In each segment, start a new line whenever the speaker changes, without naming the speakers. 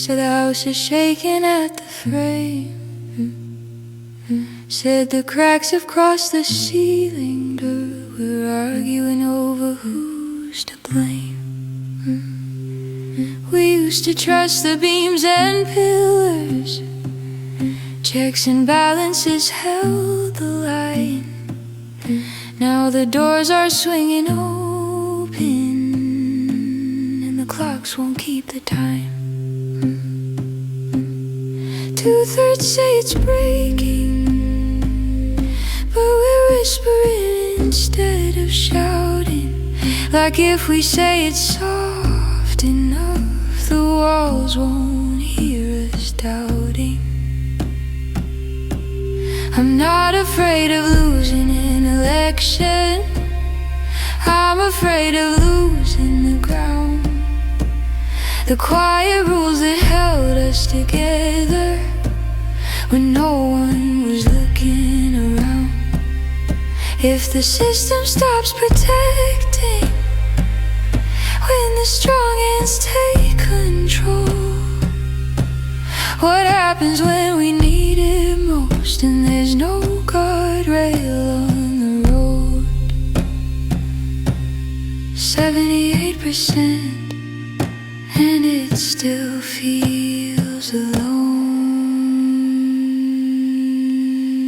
Said the house is shaking at the frame. Said the cracks have crossed the ceiling. We're arguing over who's to blame. We used to trust the beams and pillars. Checks and balances held the line. Now the doors are swinging open, and the clocks won't keep the time. 2/3 say it's breaking, but we're whispering instead of shouting. Like if we say it's soft enough, the walls won't hear us doubting. I'm not afraid of losing an election. I'm afraid of losing the ground. The quiet rules that held us together when no one was looking around. If the system stops protecting, when the strong hands take control, what happens when we need it most and there's no guardrail on the road? 78%, and it still feels alone.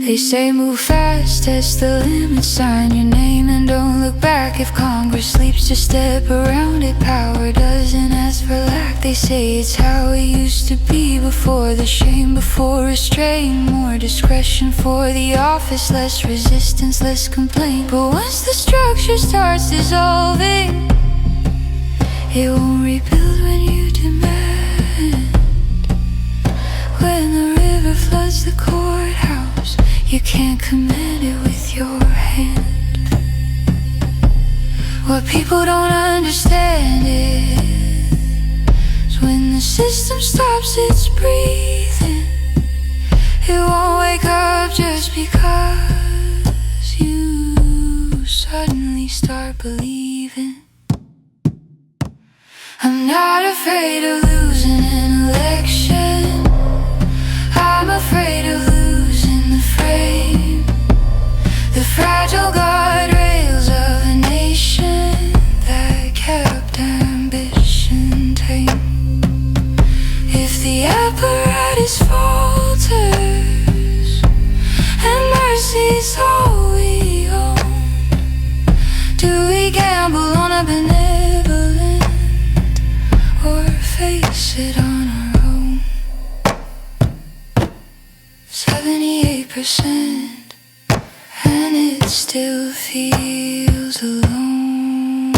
They say move fast, test the limit, sign your name and don't look back. If Congress sleeps, just step around it. Power doesn't ask for lack. They say it's how it used to be before the shame, before restraint. More discretion for the office, less resistance, less complaint. But once the structure starts dissolving, it won't rebuild when you demand. When the river floods the courthouse, you can't command it with your hand. What people don't understand is when the system stops its breathing, it won't wake up just because you suddenly start believing. I'm not afraid of losing an election. I'm afraid of losing the frame, the fragile guardrails of a nation that kept ambition tame. If the apparatus falters and mercy's all we own, do we gamble on a benevolent or face it on our own? 78%, and it still feels alone.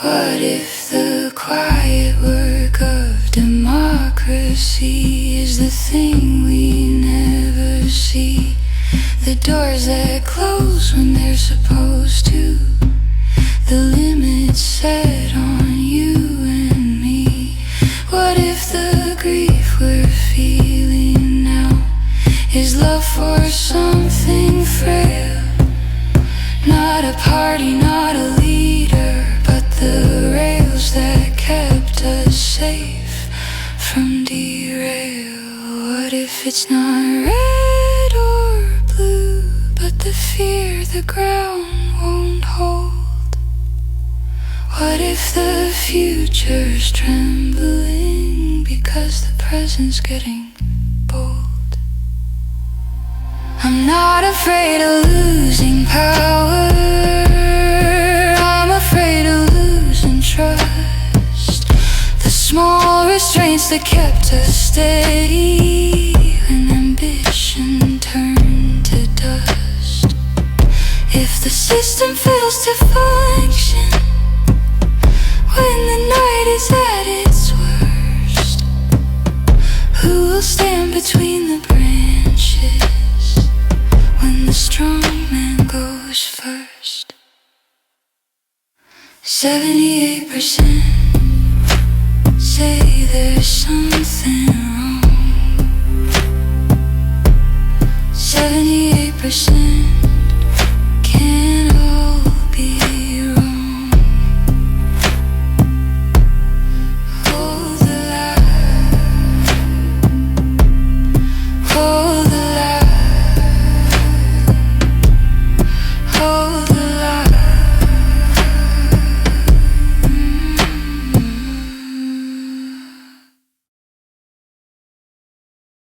What if the quiet work of democracy is the thing we never see? The doors that close when they're supposed to, the limits set on you and me. What if the grief we're feeling now is love for something frail? Not a party, not a leader, but the rails that kept us safe from derail. What if it's not red or blue, but the fear the ground won't hold? What if the future's trembling because the present's getting bold? I'm not afraid of losing power. I'm afraid of losing trust. The small restraints that kept us steady when ambition turned to dust. If the system fails to function when the night is at its worst, who will stand between the branches when the strong man goes first? 78% say there's something